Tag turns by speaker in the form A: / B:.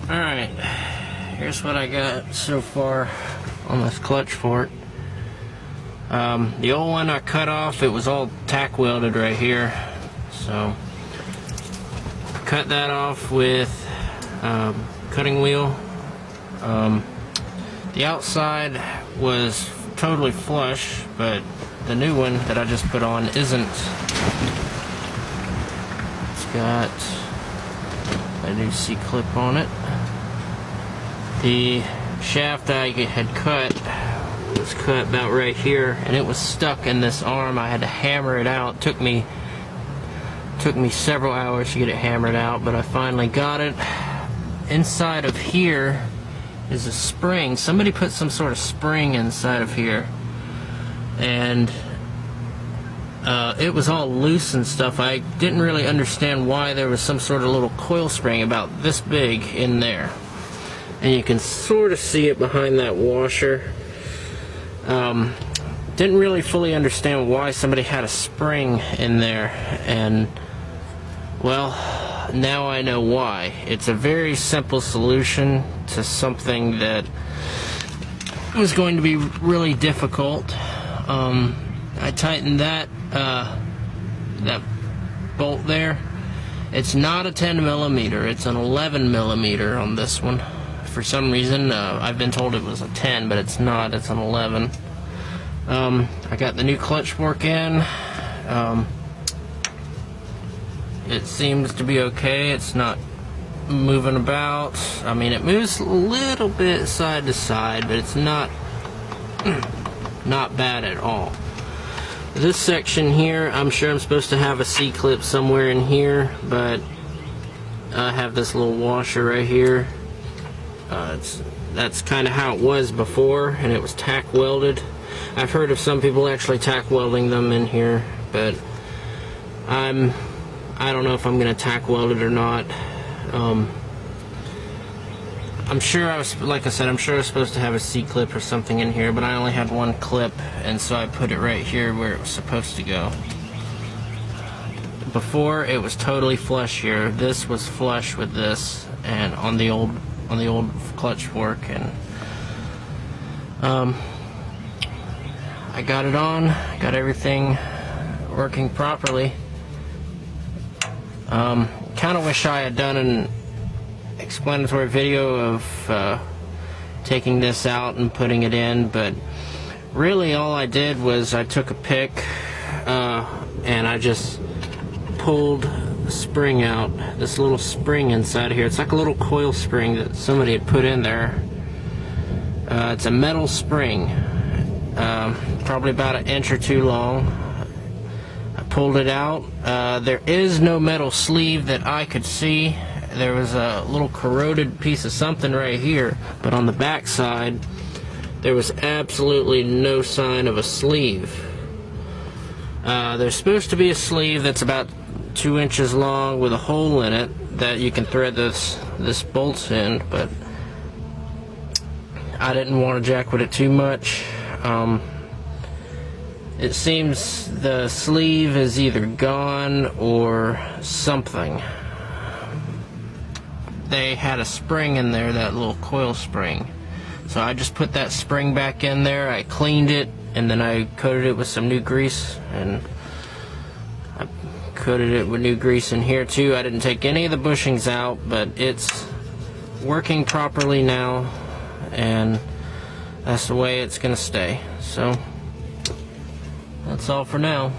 A: Alright, here's what I got so far on this clutch fork. The old one I cut off, it was all tack welded right here, so cut that off with cutting wheel. The outside was totally flush, but the new one that I just put on isn't. It's got a new C-clip on it. The shaft I had cut was cut about right here, and it was stuck in this arm. I had to hammer it out. Took me several hours to get it hammered out, but I finally got it. Inside of here is a spring. Somebody put some sort of spring inside of here, and it was all loose and stuff. I didn't really understand why there was some sort of little coil spring about this big in there, and you can sort of see it behind that washer. Didn't really fully understand why somebody had a spring in there, and well, now I know why. It's a very simple solution to something that was going to be really difficult. I tightened that bolt there. It's not a 10 millimeter, it's an 11 millimeter on this one. For some reason, I've been told it was a 10, but it's not, it's an 11. I got the new clutch fork in. It seems to be okay. It's not moving about. I mean, it moves a little bit side to side, but it's not bad at all. This section here, I'm sure I'm supposed to have a C-clip somewhere in here, but I have this little washer right here. That's kind of how it was before, and it was tack welded. I've heard of some people actually tack welding them in here, but I don't know if I'm going to tack weld it or not. I'm sure like I said, I'm sure I was supposed to have a C-clip or something in here, but I only had one clip, and so I put it right here where it was supposed to go. Before, it was totally flush here. This was flush with this, and on the old clutch fork, and I got it on, got everything working properly. Kind of wish I had done an explanatory video of taking this out and putting it in, but really all I did was I took a pick and I just pulled the spring out, this little spring inside of here. It's like a little coil spring that somebody had put in there. It's a metal spring, probably about an inch or two long. I pulled it out. There is no metal sleeve that I could see. There was a little corroded piece of something right here, but on the back side there was absolutely no sign of a sleeve. There's supposed to be a sleeve that's about 2 inches long with a hole in it that you can thread this bolts in, but I didn't want to jack with it too much. It seems the sleeve is either gone or something. They had a spring in there, that little coil spring. So I just put that spring back in there, I cleaned it, and then I coated it with some new grease, and I coated it with new grease in here too. I didn't take any of the bushings out, but it's working properly now, and that's the way it's gonna stay. So that's all for now.